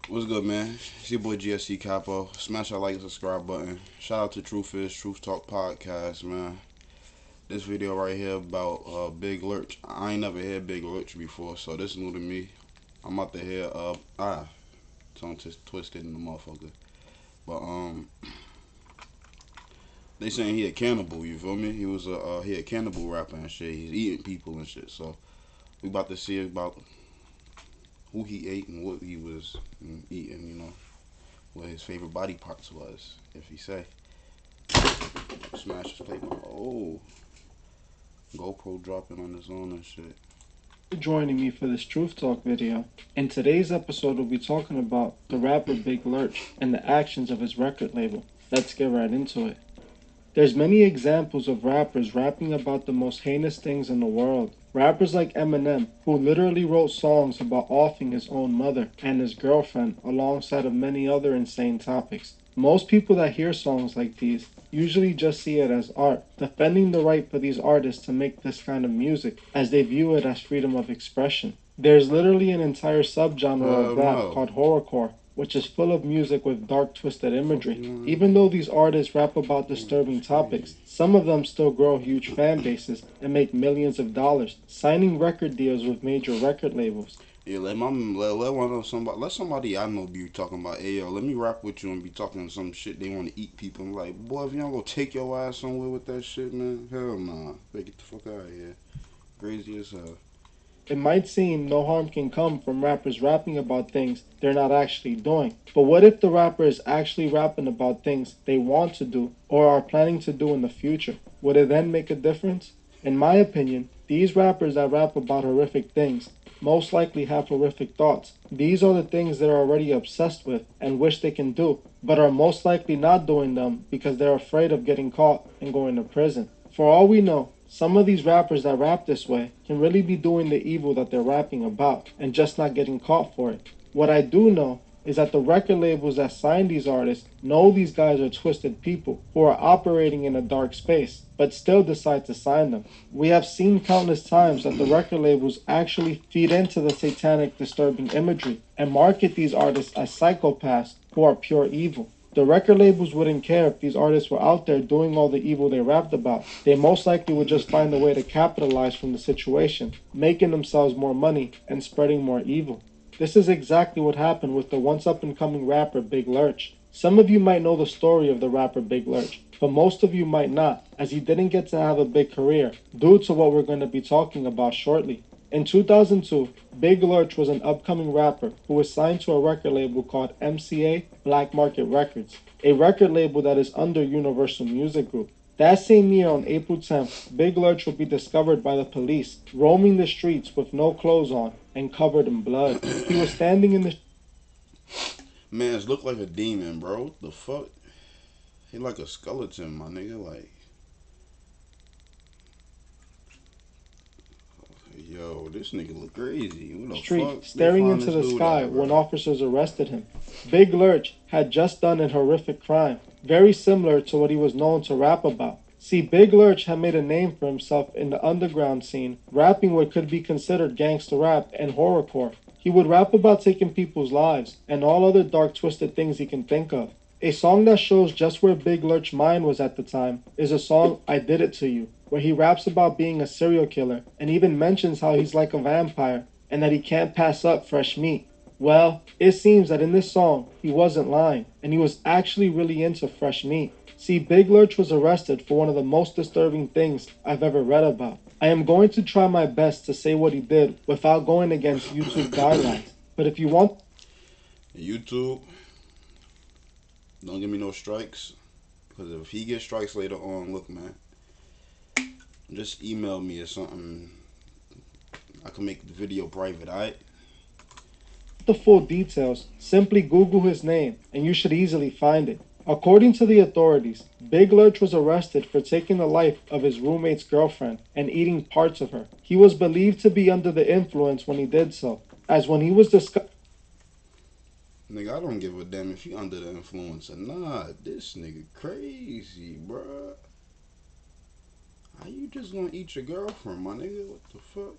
What's good, man? It's your boy GSECAPONE. Smash that like and subscribe button. Shout out to Truth Talk Podcast, man. This video right here about Big Lurch. I ain't never heard Big Lurch before, so this is new to me. I'm about to hear tongue twisted in the motherfucker. But they saying he a cannibal. You feel me? He a cannibal rapper and shit. He's eating people and shit. So we about to see about who he ate and what he was eating. You know, what his favorite body parts was, if he say. Smash his paper. Oh, GoPro dropping on his own and shit. Joining me for this Truth Talk video. In today's episode, we'll be talking about the rapper Big Lurch and the actions of his record label. Let's get right into it. There's many examples of rappers rapping about the most heinous things in the world. Rappers like Eminem, who literally wrote songs about offing his own mother and his girlfriend alongside of many other insane topics. Most people that hear songs like these usually just see it as art, defending the right for these artists to make this kind of music as they view it as freedom of expression. There's literally an entire subgenre of rap No. called horrorcore, which is full of music with dark, twisted imagery. Even though these artists rap about disturbing topics, some of them still grow huge fan bases and make millions of dollars, signing record deals with major record labels. Yeah, let somebody I know be talking about, hey yo, let me rap with you and be talking some shit they want to eat people. I'm like, boy, if you don't go take your ass somewhere with that shit, man, hell nah. Better get the fuck out of here. Crazy as hell. It might seem no harm can come from rappers rapping about things they're not actually doing. But what if the rapper is actually rapping about things they want to do or are planning to do in the future? Would it then make a difference? In my opinion, these rappers that rap about horrific things most likely have horrific thoughts. These are the things they're already obsessed with and wish they can do, but are most likely not doing them because they're afraid of getting caught and going to prison. For all we know, some of these rappers that rap this way can really be doing the evil that they're rapping about and just not getting caught for it. What I do know is that the record labels that sign these artists know these guys are twisted people who are operating in a dark space, but still decide to sign them. We have seen countless times that the record labels actually feed into the satanic, disturbing imagery and market these artists as psychopaths who are pure evil. The record labels wouldn't care if these artists were out there doing all the evil they rapped about. They most likely would just find a way to capitalize from the situation, making themselves more money and spreading more evil. This is exactly what happened with the once up and coming rapper Big Lurch. Some of you might know the story of the rapper Big Lurch, but most of you might not, as he didn't get to have a big career due to what we're going to be talking about shortly. In 2002, Big Lurch was an upcoming rapper who was signed to a record label called MCA Black Market Records, a record label that is under Universal Music Group. That same year, on April 10th, Big Lurch would be discovered by the police, roaming the streets with no clothes on and covered in blood. He was standing in the Man's look like a demon, bro. What the fuck? He like a skeleton, my nigga. Like, yo, this nigga look crazy. What the street, fuck? They staring find into this the dude sky at, when bro? officers arrested him. Big Lurch had just done a horrific crime, very similar to what he was known to rap about. See, Big Lurch had made a name for himself in the underground scene, rapping what could be considered gangster rap and horrorcore. He would rap about taking people's lives and all other dark, twisted things he can think of. A song that shows just where Big Lurch's mind was at the time is a song I Did It To You, where he raps about being a serial killer and even mentions how he's like a vampire and that he can't pass up fresh meat. Well, it seems that in this song, he wasn't lying, and he was actually really into fresh meat. See, Big Lurch was arrested for one of the most disturbing things I've ever read about. I am going to try my best to say what he did without going against YouTube guidelines, but if you want YouTube, don't give me no strikes. Because if he gets strikes later on, look, man, just email me or something. I can make the video private, alright? the full details, simply Google his name and you should easily find it. According to the authorities, Big Lurch was arrested for taking the life of his roommate's girlfriend and eating parts of her. He was believed to be under the influence when he did so, as when he was discovered. Nigga, I don't give a damn if you under the influence or not. This nigga crazy, bruh. How you just gonna eat your girlfriend, my nigga? What the fuck?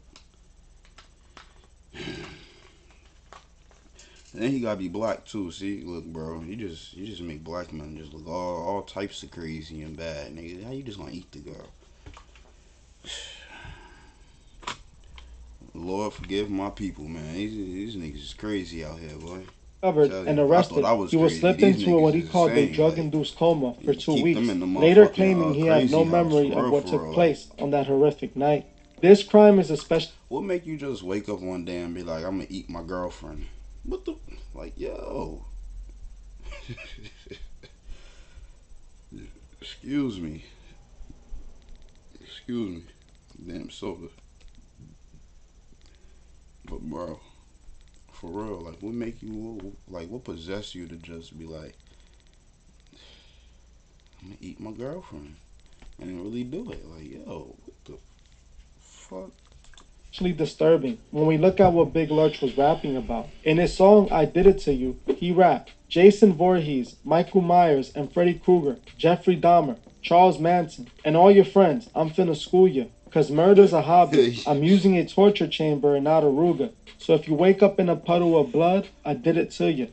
And he gotta be black too. See, look, bro, you just make black men just look all types of crazy and bad, nigga. How you just gonna eat the girl? Lord forgive my people, man. These niggas is crazy out here, boy. Discovered Tell and you, I thought arrested, I was he was crazy. slipped These into niggas what he is called a insane. Like, drug-induced coma for you 2 keep them weeks, in the later claiming motherfucking he had no crazy house, memory of for what took real. Like, place on that horrific night. This crime is especially what make you just wake up one day and be like, I'm gonna eat my girlfriend? What the, like, yo? Excuse me. Excuse me. Damn soda. But bro, for real, like, what make you, like, what possess you to just be like, I'm gonna eat my girlfriend and really do it? Like, yo, what the fuck? disturbing when we look at what Big Lurch was rapping about. In his song I Did It To You, he rapped, Jason Voorhees, Michael Myers, and Freddy Krueger, Jeffrey Dahmer, Charles Manson, and all your friends, I'm finna school ya. Cause murder's a hobby. I'm using a torture chamber and not a Ruger. So if you wake up in a puddle of blood, I did it to you.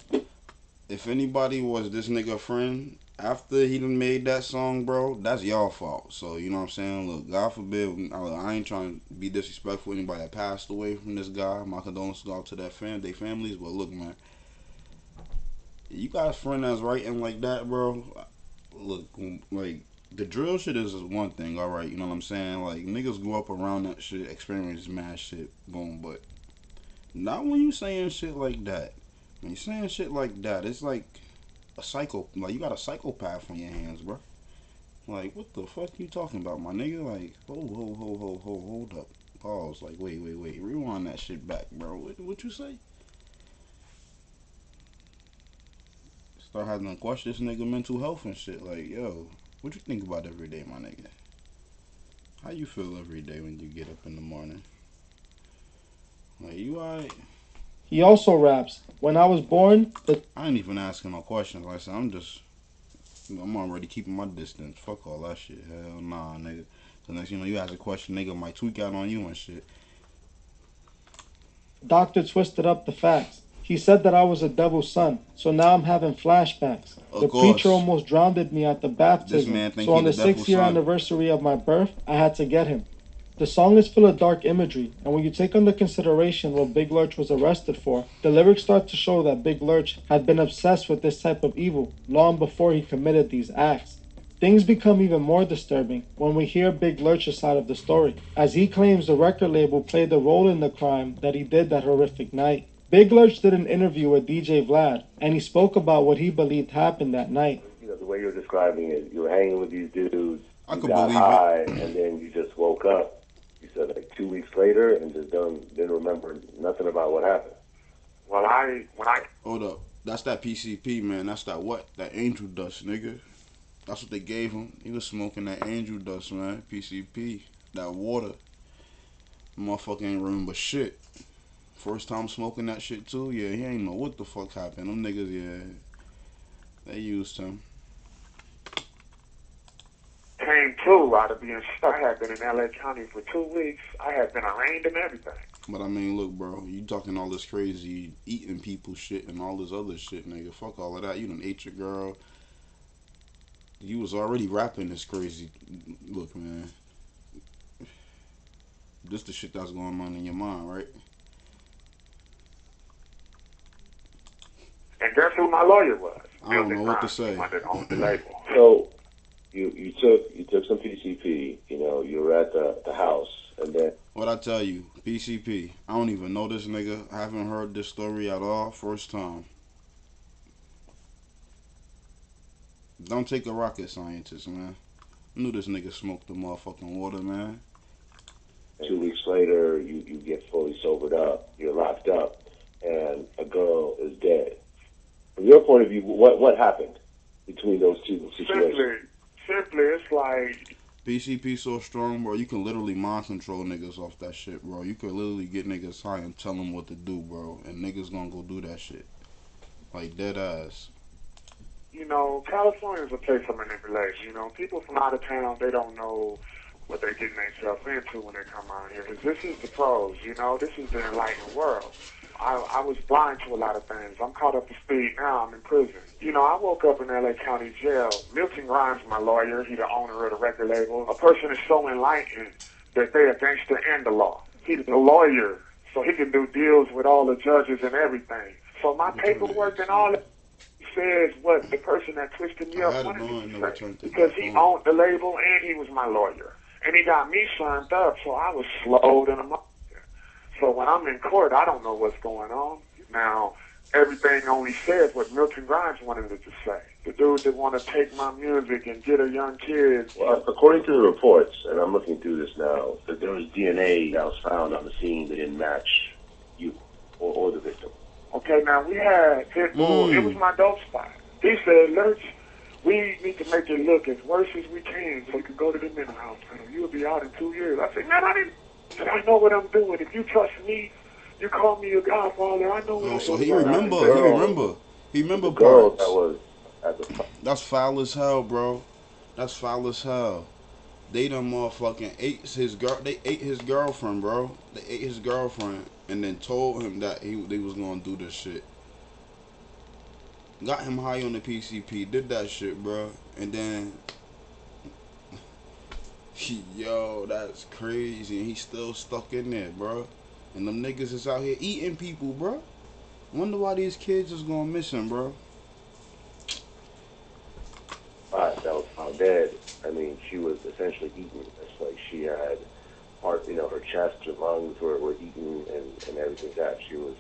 If anybody was this nigga friend after he done made that song, bro, that's y'all fault. So, you know what I'm saying? Look, God forbid, I ain't trying to be disrespectful to anybody that passed away from this guy. My condolences go out to their families. But look, man, you got a friend that's writing like that, bro. Look, like, the drill shit is one thing, alright, you know what I'm saying? Like, niggas grew up around that shit, experienced mad shit, boom, but not when you saying shit like that. When you saying shit like that, it's like a psycho, like, you got a psychopath on your hands, bro. Like, what the fuck you talking about, my nigga? Like, hold up. Pause. Like, wait. Rewind that shit back, bro. What you say? Start having to question this nigga mental health and shit. Like, yo, what you think about every day, my nigga? How you feel every day when you get up in the morning? Like, you alright? He also raps, when I was born, I ain't even asking no questions. Like I said, I'm already keeping my distance. Fuck all that shit. Hell nah, nigga. So next, you ask a question, nigga might tweak out on you and shit. doctor twisted up the facts. He said that I was a devil's son, so now I'm having flashbacks. Of The preacher course, almost drowned me at the this baptism, man think so he on the the devil's 6th-year son. anniversary of my birth, I had to get him. The song is full of dark imagery, and when you take under consideration what Big Lurch was arrested for, the lyrics start to show that Big Lurch had been obsessed with this type of evil long before he committed these acts. Things become even more disturbing when we hear Big Lurch's side of the story, as he claims the record label played a role in the crime that he did that horrific night. Big Lurch did an interview with DJ Vlad, and he spoke about what he believed happened that night. You know, the way you're describing it, you were hanging with these dudes, I you could got believe it. high, and then you just woke up. You said like 2 weeks later, and just didn't remember nothing about what happened. Well, when I Hold up. That's that PCP, man. That's that what? That angel dust, nigga. That's what they gave him. He was smoking that angel dust, man. PCP. That water. Motherfucker ain't remember shit. First time smoking that shit too. Yeah, he ain't know what the fuck happened. Them niggas, yeah, they used him. came to out of being stuck, I had been in LA County for 2 weeks. I had been arraigned and everything. But I mean, look, bro, you talking all this crazy eating people shit and all this other shit, nigga. Fuck all of that. You done ate your girl. You was already rapping this crazy. Look, man. This the shit that's going on in your mind, right? And guess who my lawyer was? I don't know what to say. On the label. So you took some PCP. You know, you were at the house, and then What I tell you, PCP. I don't even know this nigga. I haven't heard this story at all. First time. Don't take a rocket scientist, man. I knew this nigga smoked the motherfucking water, man. 2 weeks later, you get fully sobered up. You're locked up, and a girl is dead. From your point of view, what happened between those two situations? Simply, it's like PCP so strong, bro. You can literally mind control niggas off that shit, bro. You could literally get niggas high and tell them what to do, bro. And niggas gonna go do that shit. Like, dead ass. you know, California is a place of manipulation. You know, people from out of town, they don't know what they're getting themselves into when they come out here. Because this is the pros, you know, this is the enlightened world. I was blind to a lot of things. I'm caught up to speed now. I'm in prison. You know, I woke up in L.A. County Jail. Milton Grimes, my lawyer, he the owner of the record label. A person is so enlightened that they a gangster and the law. He's a lawyer, so he can do deals with all the judges and everything. So my paperwork and all that says what the person that twisted me up wanted me to say. Because he owned the label and he was my lawyer. And he got me signed up, so I was slowed in a month. So when I'm in court, I don't know what's going on. Now, everything only says what Milton Grimes wanted it to say. The dude that want to take my music and get a young kid. Well, according to the reports, and I'm looking through this now, that there was DNA that was found on the scene that didn't match you or the victim. Okay, now we had Pitbull. It was my dope spot. He said, Lurch, we need to make it look as worse as we can so you can go to the mental house. You'll be out in 2 years. I said, man, I know what I'm doing. If you trust me, you call me your godfather. I know what I'm doing. So he remember. He remember parts. parts. That was at the That's foul as hell, bro. That's foul as hell. They done motherfucking ate his girl. They ate his girlfriend, bro. They ate his girlfriend and then told him that they was gonna do this shit. Got him high on the PCP. Did that shit, bro. And then, yo, that's crazy. And he's still stuck in there, bro. And them niggas is out here eating people, bro. Wonder why these kids is gonna miss him, bro. that was found dead. I mean, she was essentially eaten. It's like she had part, her chest, her lungs were eaten and everything like that. She was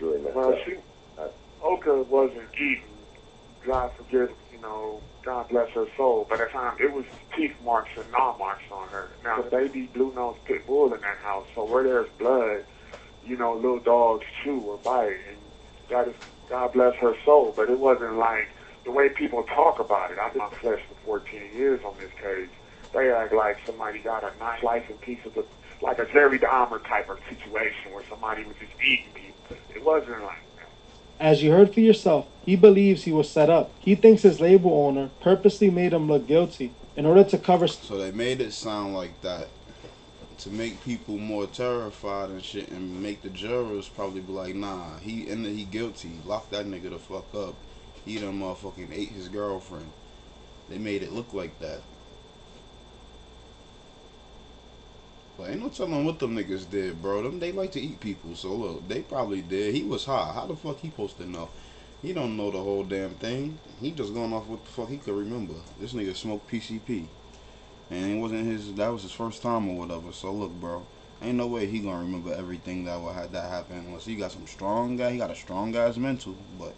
really messed up. Oka wasn't eaten. God forgive, God bless her soul. But at the time, it was teeth marks and gnaw marks on her. Now, the baby blue-nosed pit bull in that house, so where there's blood, little dogs chew or bite. And God bless her soul. But it wasn't like the way people talk about it. I've been on flesh for 14 years on this case. They act like somebody got a nice slicing piece of like a Jerry Dahmer type of situation where somebody was just eating people. It wasn't like that. As you heard for yourself, he believes he was set up. He thinks his label owner purposely made him look guilty in order to cover... So they made it sound like that to make people more terrified and shit, and make the jurors probably be like, nah, he guilty. Lock that nigga the fuck up. He done motherfucking ate his girlfriend. They made it look like that. But ain't no telling what them niggas did, bro. They like to eat people, so look, they probably did. He was high. How the fuck he supposed to know? He don't know the whole damn thing. He just going off what the fuck he could remember. This nigga smoked PCP. And it wasn't that was his first time or whatever. So look, bro, ain't no way he gonna remember everything that happened unless he got he got a strong guy's mental, but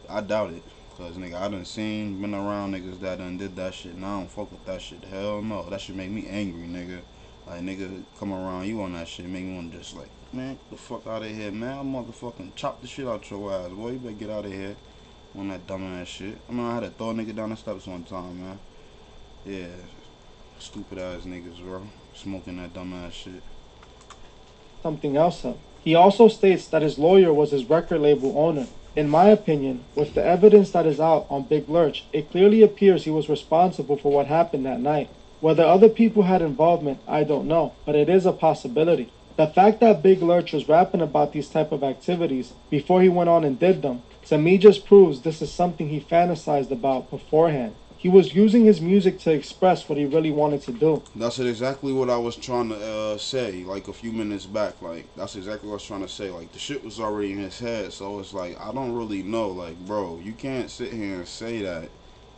I doubt it. Cause nigga, I done been around niggas that done did that shit, and I don't fuck with that shit. Hell no, that shit make me angry, nigga. Like, nigga come around you on that shit, make me want to just like, man, get the fuck out of here, man. I'm motherfucking chop the shit out your ass, boy. You better get out of here on that dumbass shit. I mean, I had to throw a nigga down the steps one time, man. Yeah, stupid ass niggas, bro. Smoking that dumbass shit. Something else up. He also states that his lawyer was his record label owner. In my opinion, with the evidence that is out on Big Lurch, it clearly appears he was responsible for what happened that night. Whether other people had involvement, I don't know, but it is a possibility. The fact that Big Lurch was rapping about these type of activities before he went on and did them, to me just proves this is something he fantasized about beforehand. He was using his music to express what he really wanted to do. That's exactly what I was trying to say, like, a few minutes back. Like, that's exactly what I was trying to say. Like, the shit was already in his head, so it's like, I don't really know. Like, bro, you can't sit here and say that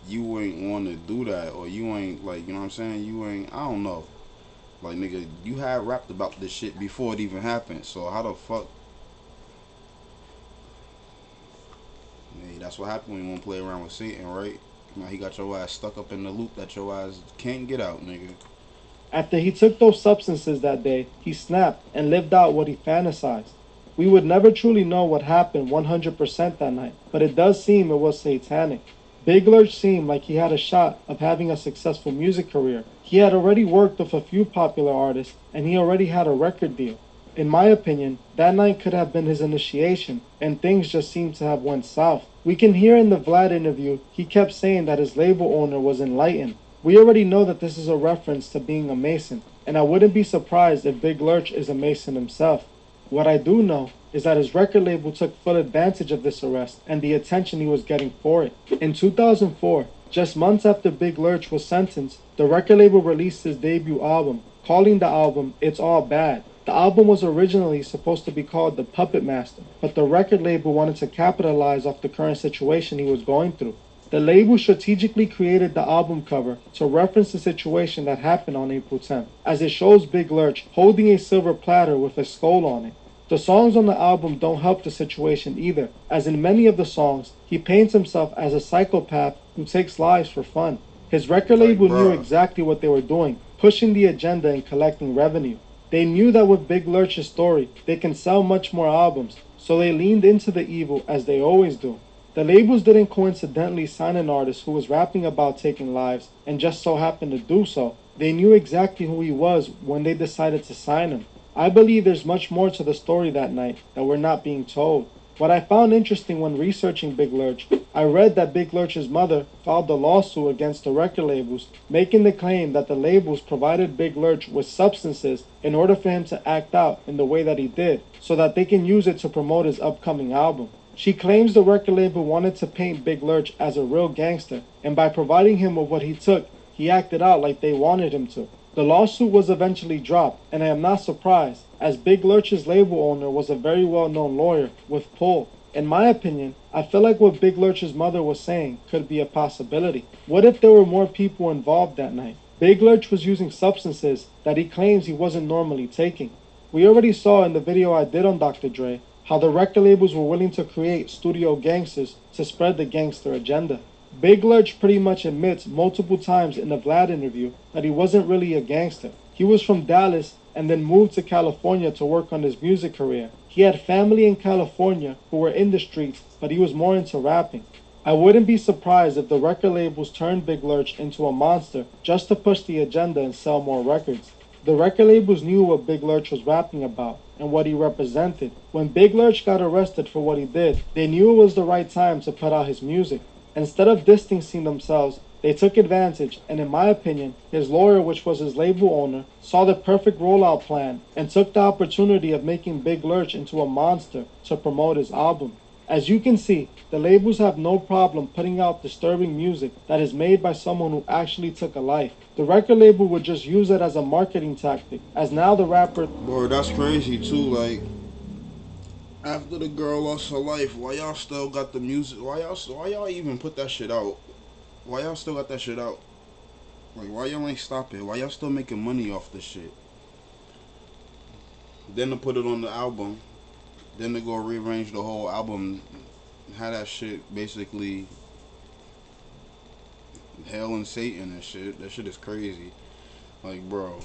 you ain't want to do that, or you ain't, like, you know what I'm saying? You ain't, I don't know. Like, nigga, you had rapped about this shit before it even happened, so how the fuck? Hey, that's what happened when you want to play around with Satan, right? Now he got your ass stuck up in the loop that your ass can't get out, nigga. After he took those substances that day, he snapped and lived out what he fantasized. We would never truly know what happened 100% that night, but it does seem it was satanic. Big Lurch seemed like he had a shot of having a successful music career. He had already worked with a few popular artists, and he already had a record deal. In my opinion, that night could have been his initiation, and things just seemed to have went south. We can hear in the Vlad interview, he kept saying that his label owner was enlightened. We already know that this is a reference to being a Mason, and I wouldn't be surprised if Big Lurch is a Mason himself. What I do know is that his record label took full advantage of this arrest and the attention he was getting for it. In 2004, just months after Big Lurch was sentenced, the record label released his debut album, calling the album It's All Bad. The album was originally supposed to be called The Puppet Master, but the record label wanted to capitalize off the current situation he was going through. The label strategically created the album cover to reference the situation that happened on April 10th, as it shows Big Lurch holding a silver platter with a skull on it. The songs on the album don't help the situation either, as in many of the songs, he paints himself as a psychopath who takes lives for fun. His record label knew exactly what they were doing, pushing the agenda and collecting revenue. They knew that with Big Lurch's story, they can sell much more albums, so they leaned into the evil as they always do. The labels didn't coincidentally sign an artist who was rapping about taking lives and just so happened to do so. They knew exactly who he was when they decided to sign him. I believe there's much more to the story that night that we're not being told. What I found interesting when researching Big Lurch, I read that Big Lurch's mother filed a lawsuit against the record labels, making the claim that the labels provided Big Lurch with substances in order for him to act out in the way that he did, so that they can use it to promote his upcoming album. She claims the record label wanted to paint Big Lurch as a real gangster, and by providing him with what he took, he acted out like they wanted him to. The lawsuit was eventually dropped, and I am not surprised, as Big Lurch's label owner was a very well-known lawyer with pull. In my opinion, I feel like what Big Lurch's mother was saying could be a possibility. What if there were more people involved that night? Big Lurch was using substances that he claims he wasn't normally taking. We already saw in the video I did on Dr. Dre how the record labels were willing to create studio gangsters to spread the gangster agenda. Big Lurch pretty much admits multiple times in the Vlad interview that he wasn't really a gangster. He was from Dallas and then moved to California to work on his music career. He had family in California who were in the streets, but he was more into rapping. I wouldn't be surprised if the record labels turned Big Lurch into a monster just to push the agenda and sell more records. The record labels knew what Big Lurch was rapping about and what he represented. When Big Lurch got arrested for what he did, they knew it was the right time to put out his music. Instead of distancing themselves, they took advantage, and in my opinion, his lawyer, which was his label owner, saw the perfect rollout plan and took the opportunity of making Big Lurch into a monster to promote his album. As you can see, the labels have no problem putting out disturbing music that is made by someone who actually took a life. The record label would just use it as a marketing tactic, as now the rapper... Boy, that's crazy too, like... After the girl lost her life, why y'all still got the music? Why y'all even put that shit out? Why y'all still got that shit out? Like, why y'all ain't stop it? Why y'all still making money off this shit? Then to put it on the album, then to go rearrange the whole album, have that shit basically hell and Satan and shit. That shit is crazy. Like, bro,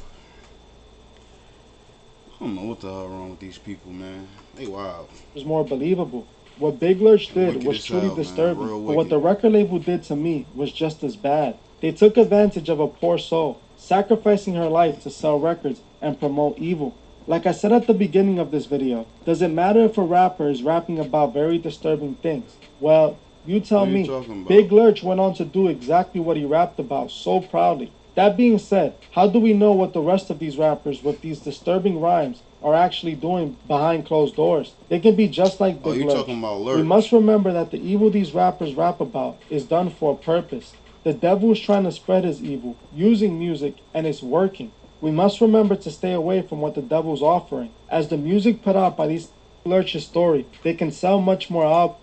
I don't know what the hell wrong with these people, man. They wild. It was more believable. What Big Lurch did was truly disturbing, but what the record label did to me was just as bad. They took advantage of a poor soul, sacrificing her life to sell records and promote evil. Like I said at the beginning of this video, does it matter if a rapper is rapping about very disturbing things? Well, you tell me. Big Lurch went on to do exactly what he rapped about so proudly. That being said, how do we know what the rest of these rappers with these disturbing rhymes are actually doing behind closed doors? They can be just like Big Lurch. Talking about Lurch. We must remember that the evil these rappers rap about is done for a purpose. The devil is trying to spread his evil using music, and it's working. We must remember to stay away from what the devil's offering. As the music put out by these Lurch's story, they can sell much more albums.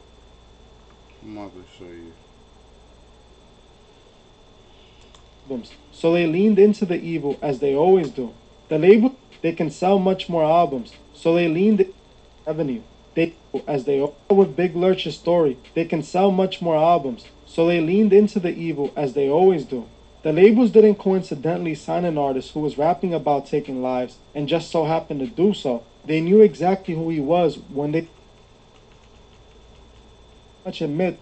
I'm about to show you. So they leaned into the evil as they always do. The label, they can sell much more albums. So they leaned into revenue. With Big Lurch's story, they can sell much more albums. So they leaned into the evil as they always do. The labels didn't coincidentally sign an artist who was rapping about taking lives and just so happened to do so. They knew exactly who he was when they admit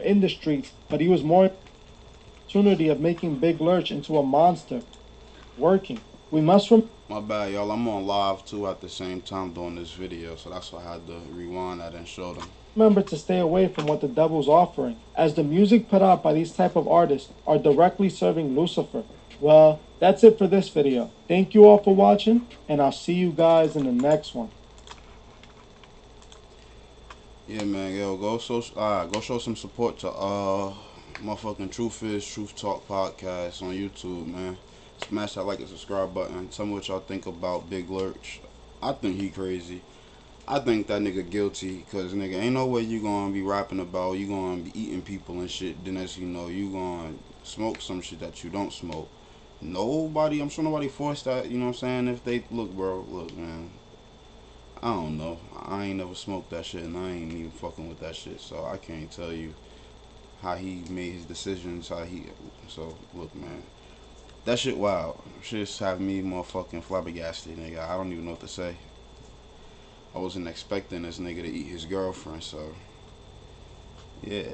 in the streets, but he was more opportunity of making Big Lurch into a monster working. We must my bad, y'all. I'm on live too at the same time doing this video, so that's why I had to rewind that and show them. Remember to stay away from what the devil's offering, as the music put out by these type of artists are directly serving Lucifer. Well, that's it for this video. Thank you all for watching, and I'll see you guys in the next one. Yeah, man, yo, go show some support to motherfucking Truth is Truth Talk podcast on YouTube, man. Smash that like and subscribe button. Tell me what y'all think about Big Lurch. I think he crazy. I think that nigga guilty, cause nigga ain't no way you gonna be rapping about, you gonna be eating people and shit. Then as you know, you gonna smoke some shit that you don't smoke. Nobody, I'm sure nobody forced that. You know what I'm saying? If they look, man. I don't know. I ain't never smoked that shit, and I ain't even fucking with that shit. So I can't tell you how he made his decisions. So look, man. That shit wild. Shit's having me motherfucking flabbergasted, nigga. I don't even know what to say. I wasn't expecting this nigga to eat his girlfriend, so yeah.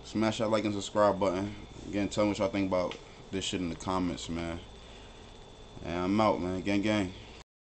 Smash that like and subscribe button. Again, tell me what y'all think about this shit in the comments, man. And I'm out, man. Gang gang.